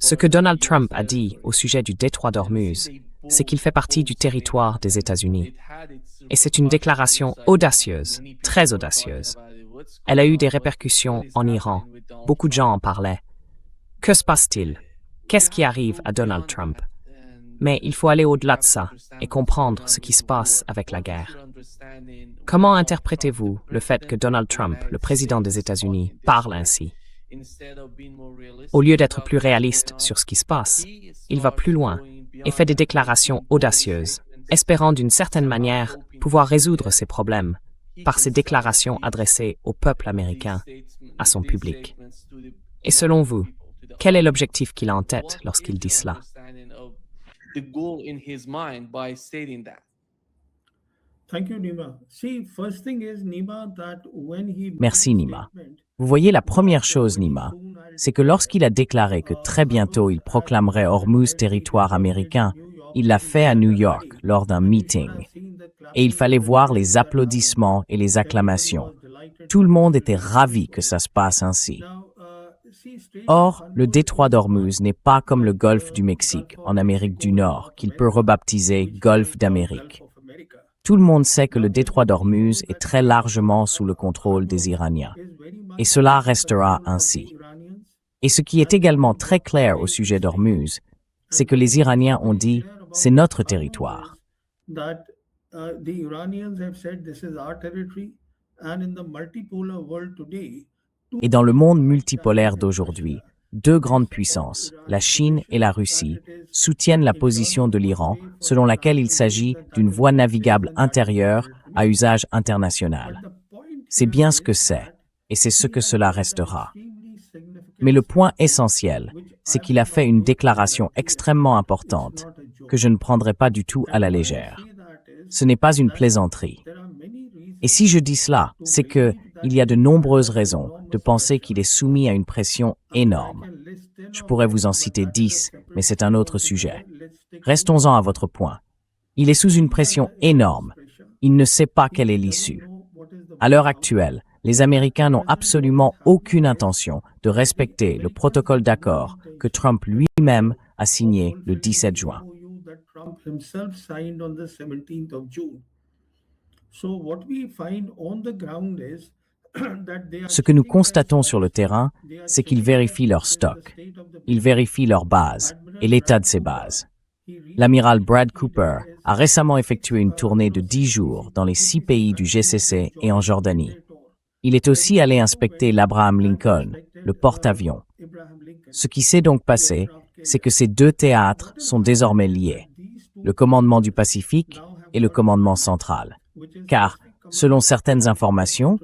Ce que Donald Trump a dit au sujet du détroit d'Ormuz, c'est qu'il fait partie du territoire des États-Unis. Et c'est une déclaration audacieuse, très audacieuse. Elle a eu des répercussions en Iran. Beaucoup de gens en parlaient. Que se passe-t-il? Qu'est-ce qui arrive à Donald Trump? Mais il faut aller au-delà de ça et comprendre ce qui se passe avec la guerre. Comment interprétez-vous le fait que Donald Trump, le président des États-Unis, parle ainsi? Au lieu d'être plus réaliste sur ce qui se passe, il va plus loin et fait des déclarations audacieuses, espérant d'une certaine manière pouvoir résoudre ses problèmes par ses déclarations adressées au peuple américain, à son public. Et selon vous, quel est l'objectif qu'il a en tête lorsqu'il dit cela? Merci Nima. Vous voyez, la première chose, Nima, c'est que lorsqu'il a déclaré que très bientôt il proclamerait Ormuz territoire américain, il l'a fait à New York lors d'un meeting. Et il fallait voir les applaudissements et les acclamations. Tout le monde était ravi que ça se passe ainsi. Or, le détroit d'Ormuz n'est pas comme le golfe du Mexique, en Amérique du Nord, qu'il peut rebaptiser golfe d'Amérique. Tout le monde sait que le détroit d'Ormuz est très largement sous le contrôle des Iraniens. Et cela restera ainsi. Et ce qui est également très clair au sujet d'Ormuz, c'est que les Iraniens ont dit « c'est notre territoire ». Et dans le monde multipolaire d'aujourd'hui, deux grandes puissances, la Chine et la Russie, soutiennent la position de l'Iran selon laquelle il s'agit d'une voie navigable intérieure à usage international. C'est bien ce que c'est, et c'est ce que cela restera. Mais le point essentiel, c'est qu'il a fait une déclaration extrêmement importante que je ne prendrai pas du tout à la légère. Ce n'est pas une plaisanterie. Et si je dis cela, c'est que il y a de nombreuses raisons de penser qu'il est soumis à une pression énorme. Je pourrais vous en citer 10, mais c'est un autre sujet. Restons-en à votre point. Il est sous une pression énorme. Il ne sait pas quelle est l'issue. À l'heure actuelle, les Américains n'ont absolument aucune intention de respecter le protocole d'accord que Trump lui-même a signé le 17 juin. Ce que nous constatons sur le terrain, c'est qu'ils vérifient leurs stocks, ils vérifient leurs bases et l'état de ces bases. L'amiral Brad Cooper a récemment effectué une tournée de 10 jours dans les 6 pays du GCC et en Jordanie. Il est aussi allé inspecter l'Abraham Lincoln, le porte-avions. Ce qui s'est donc passé, c'est que ces deux théâtres sont désormais liés, le commandement du Pacifique et le commandement central. Car, selon certaines informations,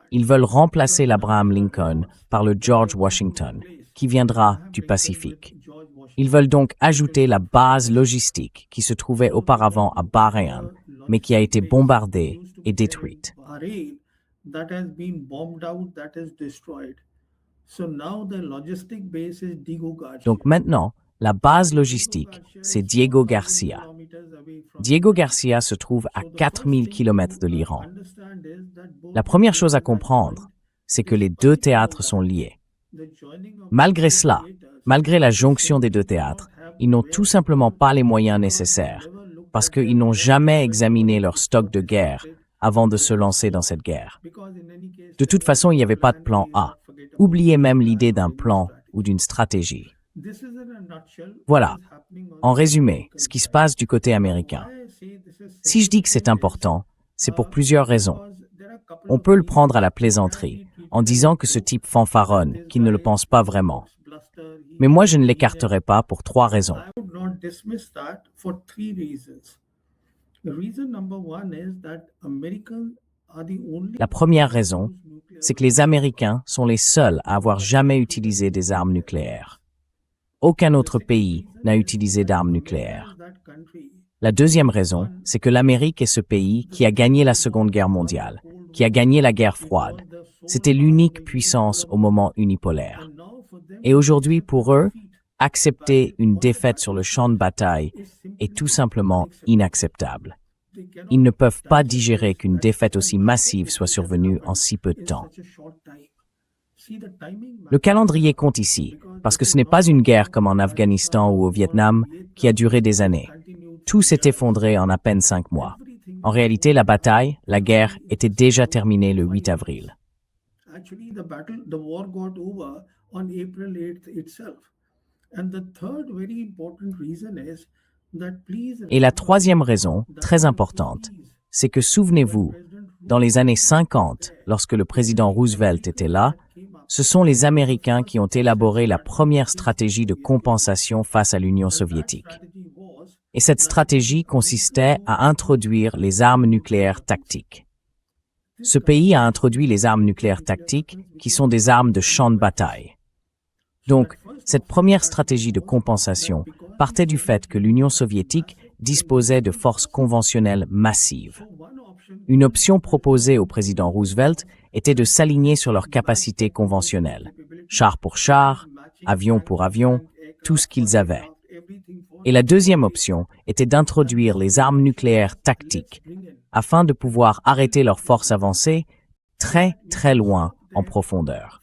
ils veulent remplacer l'Abraham Lincoln par le George Washington, qui viendra du Pacifique. Ils veulent donc ajouter la base logistique qui se trouvait auparavant à Bahreïn, mais qui a été bombardée et détruite. Donc maintenant, la base logistique, c'est Diego Garcia. Diego Garcia se trouve à 4000 km de l'Iran. La première chose à comprendre, c'est que les deux théâtres sont liés. Malgré cela, malgré la jonction des deux théâtres, ils n'ont tout simplement pas les moyens nécessaires, parce qu'ils n'ont jamais examiné leur stock de guerre avant de se lancer dans cette guerre. De toute façon, il n'y avait pas de plan A. Oubliez même l'idée d'un plan ou d'une stratégie. Voilà, en résumé, ce qui se passe du côté américain. Si je dis que c'est important, c'est pour plusieurs raisons. On peut le prendre à la plaisanterie, en disant que ce type fanfaronne, qu'il ne le pense pas vraiment. Mais moi, je ne l'écarterai pas pour 3 raisons. La première raison, c'est que les Américains sont les seuls à avoir jamais utilisé des armes nucléaires. Aucun autre pays n'a utilisé d'armes nucléaires. La deuxième raison, c'est que l'Amérique est ce pays qui a gagné la Seconde Guerre mondiale, qui a gagné la guerre froide. C'était l'unique puissance au moment unipolaire. Et aujourd'hui, pour eux, accepter une défaite sur le champ de bataille est tout simplement inacceptable. Ils ne peuvent pas digérer qu'une défaite aussi massive soit survenue en si peu de temps. Le calendrier compte ici, parce que ce n'est pas une guerre comme en Afghanistan ou au Vietnam qui a duré des années. Tout s'est effondré en à peine 5 mois. En réalité, la bataille, la guerre, était déjà terminée le 8 avril. Actually, the war got over on April 8th itself. And the third very important reason is that please Et la troisième raison, très importante, c'est que souvenez-vous, dans les années 50, lorsque le président Roosevelt était là, ce sont les Américains qui ont élaboré la première stratégie de compensation face à l'Union soviétique. Et cette stratégie consistait à introduire les armes nucléaires tactiques. Ce pays a introduit les armes nucléaires tactiques, qui sont des armes de champ de bataille. Donc, cette première stratégie de compensation partait du fait que l'Union soviétique disposait de forces conventionnelles massives. Une option proposée au président Roosevelt était de s'aligner sur leurs capacités conventionnelles, char pour char, avion pour avion, tout ce qu'ils avaient. Et la deuxième option était d'introduire les armes nucléaires tactiques, afin de pouvoir arrêter leurs forces avancées très, très loin en profondeur.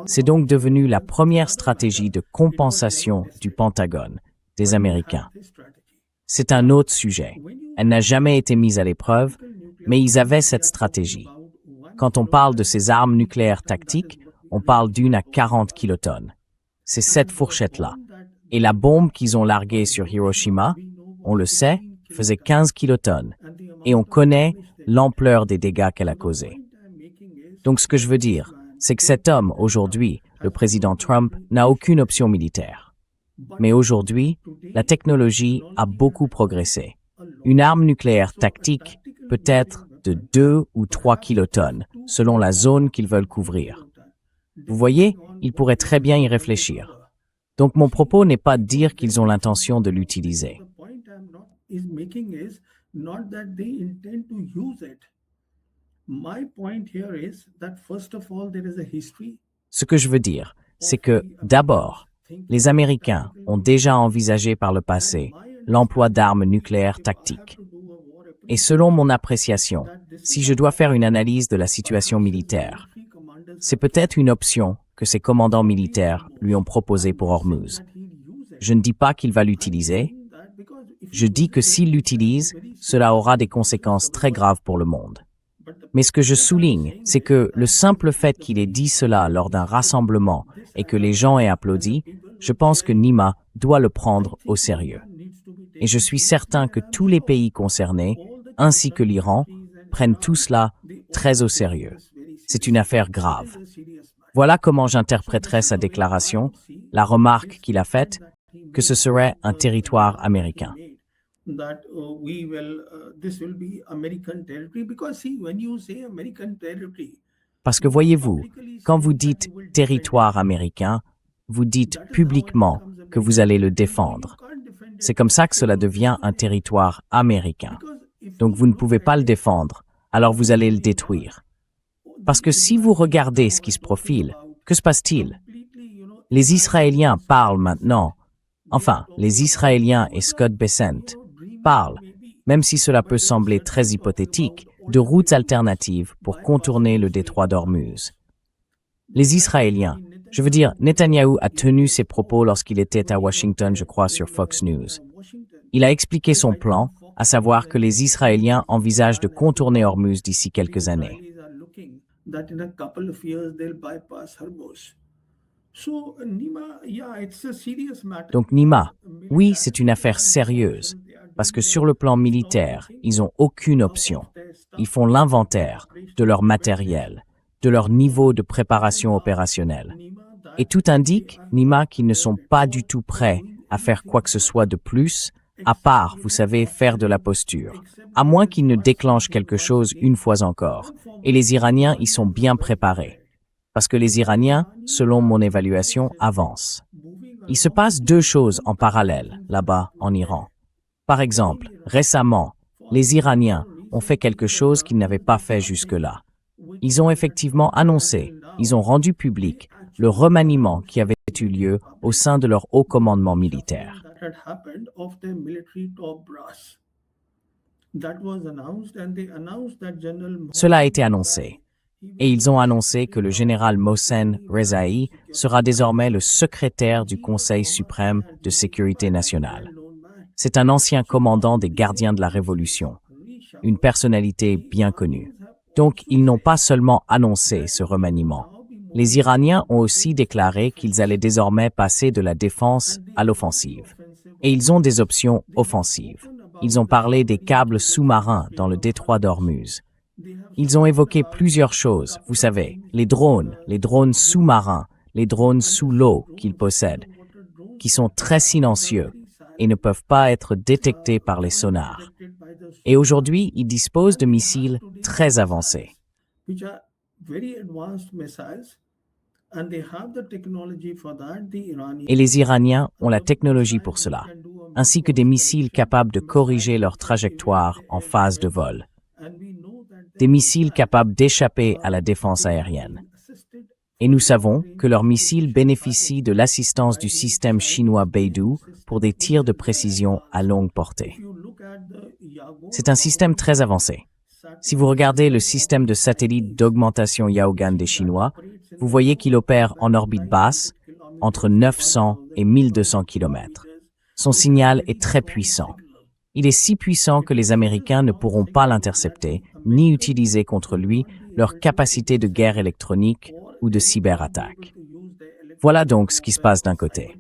C'est donc devenu la première stratégie de compensation du Pentagone, des Américains. C'est un autre sujet. Elle n'a jamais été mise à l'épreuve, mais ils avaient cette stratégie. Quand on parle de ces armes nucléaires tactiques, on parle d'une à 40 kilotonnes. C'est cette fourchette-là. Et la bombe qu'ils ont larguée sur Hiroshima, on le sait, faisait 15 kilotonnes. Et on connaît l'ampleur des dégâts qu'elle a causés. Donc ce que je veux dire, c'est que cet homme, aujourd'hui, le président Trump, n'a aucune option militaire. Mais aujourd'hui, la technologie a beaucoup progressé. Une arme nucléaire tactique peut être de 2 ou 3 kilotonnes, selon la zone qu'ils veulent couvrir. Vous voyez, ils pourraient très bien y réfléchir. Donc mon propos n'est pas de dire qu'ils ont l'intention de l'utiliser. Ce que je veux dire, c'est que, d'abord, les Américains ont déjà envisagé par le passé l'emploi d'armes nucléaires tactiques. Et selon mon appréciation, si je dois faire une analyse de la situation militaire, c'est peut-être une option que ces commandants militaires lui ont proposée pour Hormuz. Je ne dis pas qu'il va l'utiliser. Je dis que s'il l'utilise, cela aura des conséquences très graves pour le monde. Mais ce que je souligne, c'est que le simple fait qu'il ait dit cela lors d'un rassemblement et que les gens aient applaudi, je pense que Nima doit le prendre au sérieux. Et je suis certain que tous les pays concernés, ainsi que l'Iran, prennent tout cela très au sérieux. C'est une affaire grave. Voilà comment j'interpréterais sa déclaration, la remarque qu'il a faite, que ce serait un territoire américain. Parce que voyez-vous, quand vous dites territoire américain, vous dites publiquement que vous allez le défendre. C'est comme ça que cela devient un territoire américain. Donc vous ne pouvez pas le défendre, alors vous allez le détruire. Parce que si vous regardez ce qui se profile, que se passe-t-il? Les Israéliens parlent maintenant, enfin, les Israéliens et Scott Bessent parlent, même si cela peut sembler très hypothétique, de routes alternatives pour contourner le détroit d'Ormuz. Les Israéliens, je veux dire, Netanyahou a tenu ses propos lorsqu'il était à Washington, je crois, sur Fox News. Il a expliqué son plan, à savoir que les Israéliens envisagent de contourner Hormuz d'ici quelques années. Donc Nima, oui, c'est une affaire sérieuse, parce que sur le plan militaire, ils n'ont aucune option. Ils font l'inventaire de leur matériel, de leur niveau de préparation opérationnelle. Et tout indique, Nima, qu'ils ne sont pas du tout prêts à faire quoi que ce soit de plus, à part, vous savez, faire de la posture, à moins qu'ils ne déclenchent quelque chose une fois encore. Et les Iraniens y sont bien préparés. Parce que les Iraniens, selon mon évaluation, avancent. Il se passe deux choses en parallèle, là-bas, en Iran. Par exemple, récemment, les Iraniens ont fait quelque chose qu'ils n'avaient pas fait jusque-là. Ils ont effectivement annoncé, ils ont rendu public le remaniement qui avait eu lieu au sein de leur haut commandement militaire. had happened of their military top brass. That was announced, and they announced that General Cela a été annoncé. Et ils ont annoncé que le général Mohsen Rezaei sera désormais le secrétaire du Conseil suprême de sécurité nationale. C'est un ancien commandant des gardiens de la Révolution, une personnalité bien connue. Donc, ils n'ont pas seulement annoncé ce remaniement. Les Iraniens ont aussi déclaré qu'ils allaient désormais passer de la défense à l'offensive. Et ils ont des options offensives. Ils ont parlé des câbles sous-marins dans le détroit d'Ormuz. Ils ont évoqué plusieurs choses, vous savez, les drones sous-marins, les drones sous l'eau qu'ils possèdent, qui sont très silencieux et ne peuvent pas être détectés par les sonars. Et aujourd'hui, ils disposent de missiles très avancés. Et les Iraniens ont la technologie pour cela, ainsi que des missiles capables de corriger leur trajectoire en phase de vol. Des missiles capables d'échapper à la défense aérienne. Et nous savons que leurs missiles bénéficient de l'assistance du système chinois Beidou pour des tirs de précision à longue portée. C'est un système très avancé. Si vous regardez le système de satellite d'augmentation Yaogan des Chinois, vous voyez qu'il opère en orbite basse, entre 900 et 1200 km. Son signal est très puissant. Il est si puissant que les Américains ne pourront pas l'intercepter, ni utiliser contre lui leur capacité de guerre électronique ou de cyberattaque. Voilà donc ce qui se passe d'un côté.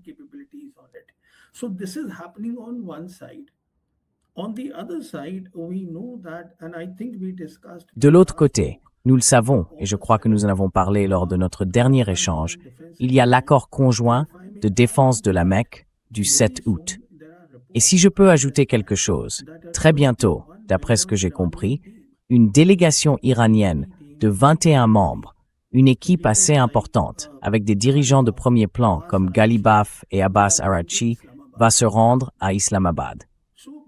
De l'autre côté, nous le savons, et je crois que nous en avons parlé lors de notre dernier échange, il y a l'accord conjoint de défense de la Mecque du 7 août. Et si je peux ajouter quelque chose, très bientôt, d'après ce que j'ai compris, une délégation iranienne de 21 membres, une équipe assez importante, avec des dirigeants de premier plan comme Ghalibaf et Abbas Araghchi, va se rendre à Islamabad.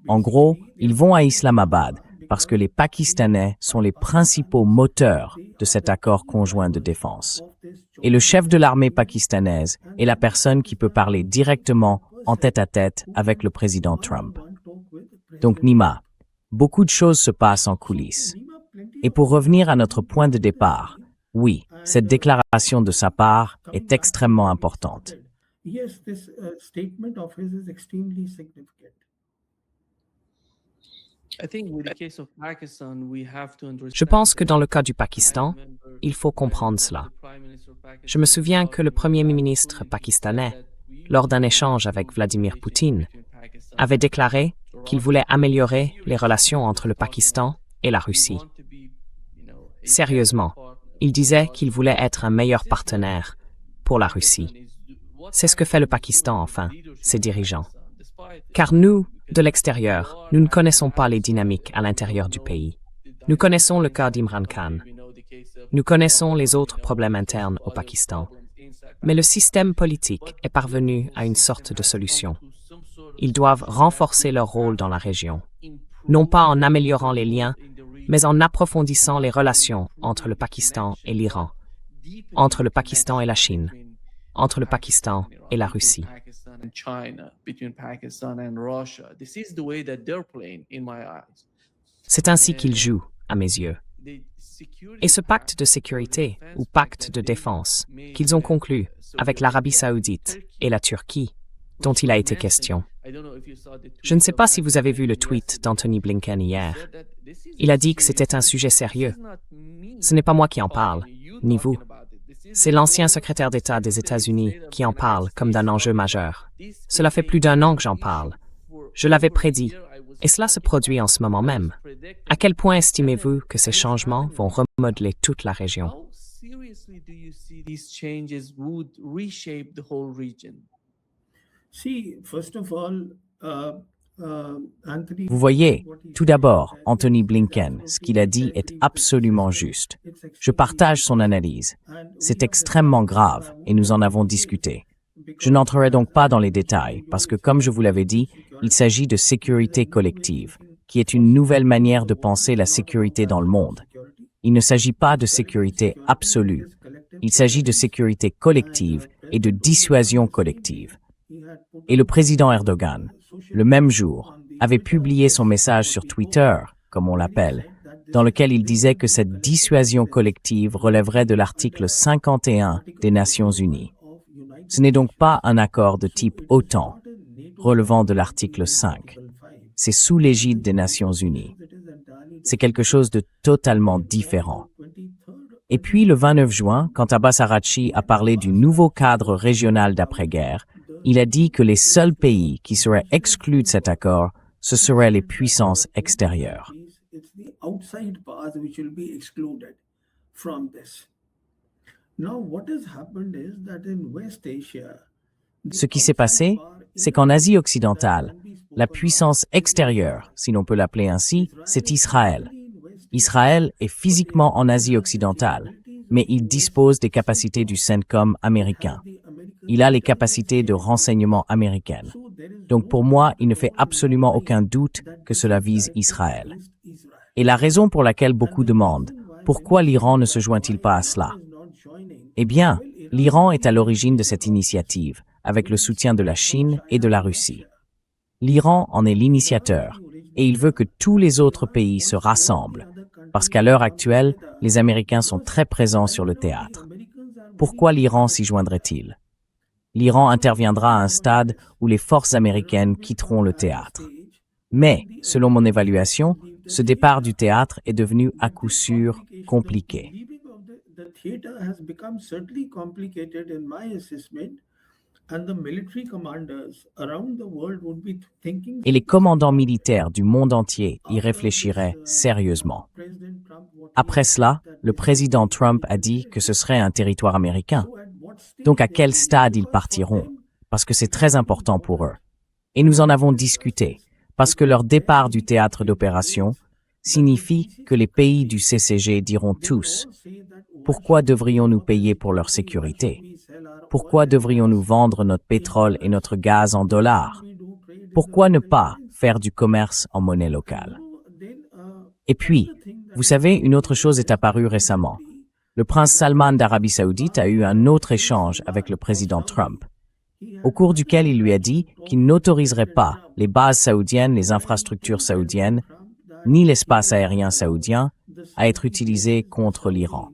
En gros, ils vont à Islamabad parce que les Pakistanais sont les principaux moteurs de cet accord conjoint de défense. Et le chef de l'armée pakistanaise est la personne qui peut parler directement en tête-à-tête avec le président Trump. Donc Nima, beaucoup de choses se passent en coulisses. Et pour revenir à notre point de départ, oui, cette déclaration de sa part est extrêmement importante. Je pense que dans le cas du Pakistan, il faut comprendre cela. Je me souviens que le premier ministre pakistanais, lors d'un échange avec Vladimir Poutine, avait déclaré qu'il voulait améliorer les relations entre le Pakistan et la Russie. Sérieusement, il disait qu'il voulait être un meilleur partenaire pour la Russie. C'est ce que fait le Pakistan, enfin, ses dirigeants. Car nous, de l'extérieur, nous ne connaissons pas les dynamiques à l'intérieur du pays. Nous connaissons le cas d'Imran Khan. Nous connaissons les autres problèmes internes au Pakistan. Mais le système politique est parvenu à une sorte de solution. Ils doivent renforcer leur rôle dans la région, non pas en améliorant les liens, mais en approfondissant les relations entre le Pakistan et l'Iran, entre le Pakistan et la Chine, entre le Pakistan et la Russie. C'est ainsi qu'ils jouent, à mes yeux. Et ce pacte de sécurité, ou pacte de défense, qu'ils ont conclu avec l'Arabie saoudite et la Turquie, dont il a été question. Je ne sais pas si vous avez vu le tweet d'Anthony Blinken hier. Il a dit que c'était un sujet sérieux. Ce n'est pas moi qui en parle, ni vous. C'est l'ancien secrétaire d'État des États-Unis qui en parle comme d'un enjeu majeur. Cela fait plus d'1 an que j'en parle. Je l'avais prédit, et cela se produit en ce moment même. À quel point estimez-vous que ces changements vont remodeler toute la région? Vous voyez, tout d'abord, Anthony Blinken, ce qu'il a dit est absolument juste. Je partage son analyse. C'est extrêmement grave et nous en avons discuté. Je n'entrerai donc pas dans les détails parce que, comme je vous l'avais dit, il s'agit de sécurité collective, qui est une nouvelle manière de penser la sécurité dans le monde. Il ne s'agit pas de sécurité absolue. Il s'agit de sécurité collective et de dissuasion collective. Et le président Erdogan, le même jour, avait publié son message sur Twitter, comme on l'appelle, dans lequel il disait que cette dissuasion collective relèverait de l'article 51 des Nations Unies. Ce n'est donc pas un accord de type OTAN, relevant de l'article 5. C'est sous l'égide des Nations Unies. C'est quelque chose de totalement différent. Et puis, le 29 juin, quand Abbas Araghchi a parlé du nouveau cadre régional d'après-guerre, il a dit que les seuls pays qui seraient exclus de cet accord, ce seraient les puissances extérieures. Ce qui s'est passé, c'est qu'en Asie occidentale, la puissance extérieure, si l'on peut l'appeler ainsi, c'est Israël. Israël est physiquement en Asie occidentale, mais il dispose des capacités du CENTCOM américain. Il a les capacités de renseignement américaines. Donc pour moi, il ne fait absolument aucun doute que cela vise Israël. Et la raison pour laquelle beaucoup demandent, pourquoi l'Iran ne se joint-il pas à cela? Eh bien, l'Iran est à l'origine de cette initiative, avec le soutien de la Chine et de la Russie. L'Iran en est l'initiateur, et il veut que tous les autres pays se rassemblent, parce qu'à l'heure actuelle, les Américains sont très présents sur le théâtre. Pourquoi l'Iran s'y joindrait-il? L'Iran interviendra à un stade où les forces américaines quitteront le théâtre. Mais, selon mon évaluation, ce départ du théâtre est devenu à coup sûr compliqué. Et les commandants militaires du monde entier y réfléchiraient sérieusement. Après cela, le président Trump a dit que ce serait un territoire américain. Donc à quel stade ils partiront? Parce que c'est très important pour eux. Et nous en avons discuté, parce que leur départ du théâtre d'opération signifie que les pays du CCG diront tous « Pourquoi devrions-nous payer pour leur sécurité? Pourquoi devrions-nous vendre notre pétrole et notre gaz en dollars? Pourquoi ne pas faire du commerce en monnaie locale? » Et puis, vous savez, une autre chose est apparue récemment. Le prince Salman d'Arabie Saoudite a eu un autre échange avec le président Trump, au cours duquel il lui a dit qu'il n'autoriserait pas les bases saoudiennes, les infrastructures saoudiennes, ni l'espace aérien saoudien à être utilisés contre l'Iran.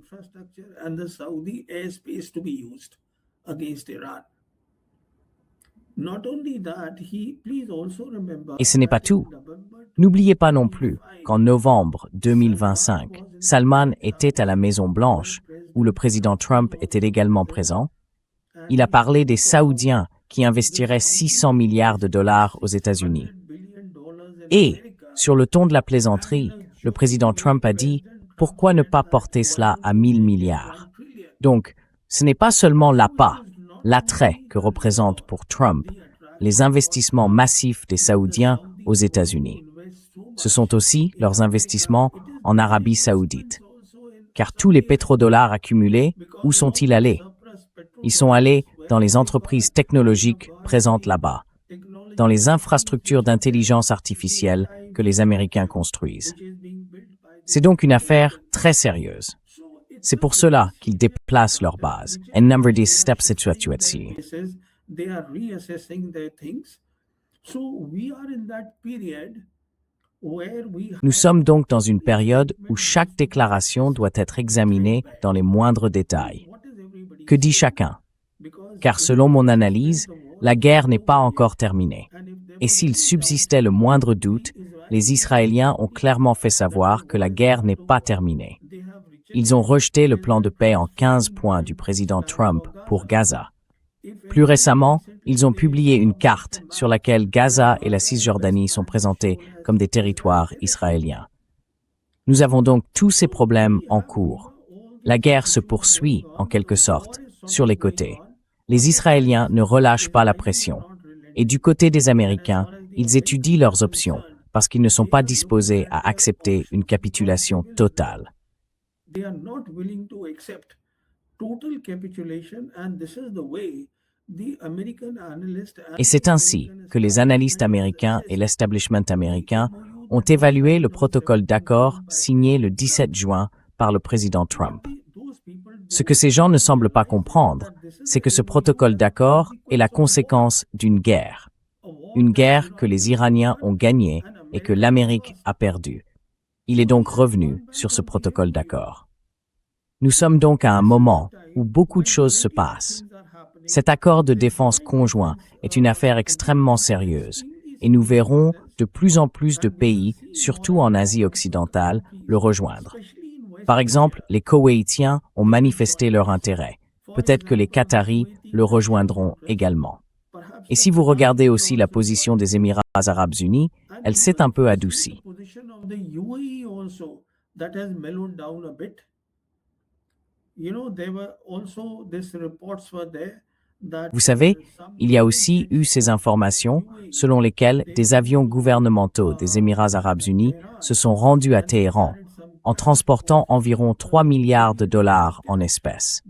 Et ce n'est pas tout. N'oubliez pas non plus qu'en novembre 2025, Salman était à la Maison-Blanche, où le président Trump était également présent. Il a parlé des Saoudiens qui investiraient 600 milliards de dollars aux États-Unis. Et, sur le ton de la plaisanterie, le président Trump a dit « Pourquoi ne pas porter cela à 1000 milliards ?» Donc, ce n'est pas seulement l'appât, l'attrait que représentent pour Trump les investissements massifs des Saoudiens aux États-Unis. Ce sont aussi leurs investissements en Arabie Saoudite. Car tous les pétrodollars accumulés, où sont-ils allés? Ils sont allés dans les entreprises technologiques présentes là-bas, dans les infrastructures d'intelligence artificielle que les Américains construisent. C'est donc une affaire très sérieuse. C'est pour cela qu'ils déplacent leur base. Nous sommes donc dans une période où chaque déclaration doit être examinée dans les moindres détails. Que dit chacun? Car selon mon analyse, la guerre n'est pas encore terminée. Et s'il subsistait le moindre doute, les Israéliens ont clairement fait savoir que la guerre n'est pas terminée. Ils ont rejeté le plan de paix en 15 points du président Trump pour Gaza. Plus récemment, ils ont publié une carte sur laquelle Gaza et la Cisjordanie sont présentés comme des territoires israéliens. Nous avons donc tous ces problèmes en cours. La guerre se poursuit, en quelque sorte, sur les côtés. Les Israéliens ne relâchent pas la pression. Et du côté des Américains, ils étudient leurs options parce qu'ils ne sont pas disposés à accepter une capitulation totale. Et c'est ainsi que les analystes américains et l'establishment américain ont évalué le protocole d'accord signé le 17 juin par le président Trump. Ce que ces gens ne semblent pas comprendre, c'est que ce protocole d'accord est la conséquence d'une guerre. Une guerre que les Iraniens ont gagnée et que l'Amérique a perdue. Il est donc revenu sur ce protocole d'accord. Nous sommes donc à un moment où beaucoup de choses se passent. Cet accord de défense conjoint est une affaire extrêmement sérieuse et nous verrons de plus en plus de pays, surtout en Asie occidentale, le rejoindre. Par exemple, les Koweïtiens ont manifesté leur intérêt. Peut-être que les Qataris le rejoindront également. Et si vous regardez aussi la position des Émirats arabes unis, elle s'est un peu adoucie. Vous savez, il y a aussi eu ces informations selon lesquelles des avions gouvernementaux des Émirats arabes unis se sont rendus à Téhéran en transportant environ 3 milliards de dollars en espèces.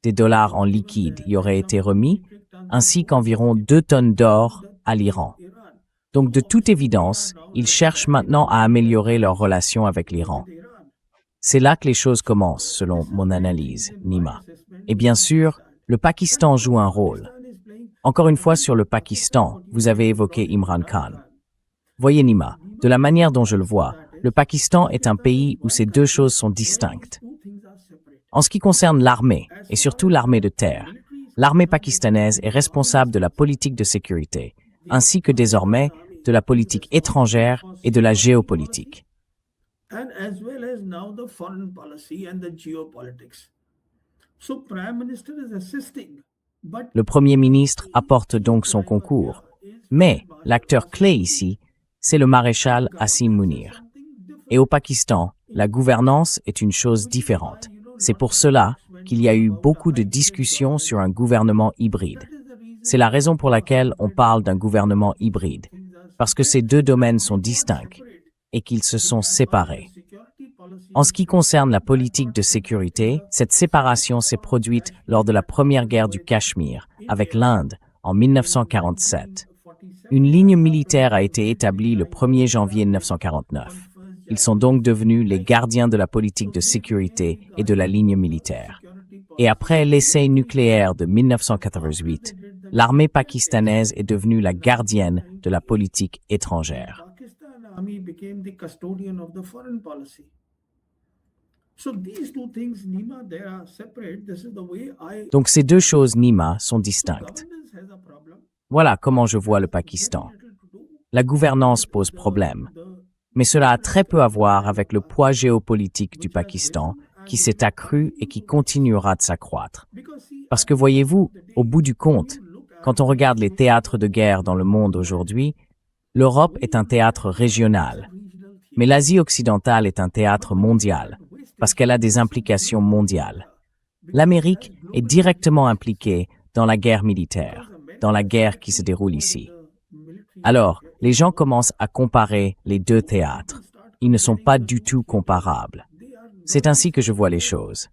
Des dollars en liquide y auraient été remis, ainsi qu'environ 2 tonnes d'or à l'Iran. Donc de toute évidence, ils cherchent maintenant à améliorer leurs relations avec l'Iran. C'est là que les choses commencent, selon mon analyse, Nima. Et bien sûr, le Pakistan joue un rôle. Encore une fois sur le Pakistan, vous avez évoqué Imran Khan. Voyez Nima, de la manière dont je le vois, le Pakistan est un pays où ces deux choses sont distinctes. En ce qui concerne l'armée, et surtout l'armée de terre, l'armée pakistanaise est responsable de la politique de sécurité, ainsi que désormais de la politique étrangère et de la géopolitique. Le Premier ministre apporte donc son concours, mais l'acteur clé ici, c'est le maréchal Asim Munir. Et au Pakistan, la gouvernance est une chose différente. C'est pour cela qu'il y a eu beaucoup de discussions sur un gouvernement hybride. C'est la raison pour laquelle on parle d'un gouvernement hybride, parce que ces deux domaines sont distincts et qu'ils se sont séparés. En ce qui concerne la politique de sécurité, cette séparation s'est produite lors de la première guerre du Cachemire avec l'Inde en 1947. Une ligne militaire a été établie le 1er janvier 1949. Ils sont donc devenus les gardiens de la politique de sécurité et de la ligne militaire. Et après l'essai nucléaire de 1988, l'armée pakistanaise est devenue la gardienne de la politique étrangère. Donc ces deux choses, Nima, sont distinctes. Voilà comment je vois le Pakistan. La gouvernance pose problème, mais cela a très peu à voir avec le poids géopolitique du Pakistan qui s'est accru et qui continuera de s'accroître. Parce que voyez-vous, au bout du compte, quand on regarde les théâtres de guerre dans le monde aujourd'hui, l'Europe est un théâtre régional, mais l'Asie occidentale est un théâtre mondial, parce qu'elle a des implications mondiales. L'Amérique est directement impliquée dans la guerre militaire, dans la guerre qui se déroule ici. Alors, les gens commencent à comparer les deux théâtres. Ils ne sont pas du tout comparables. C'est ainsi que je vois les choses.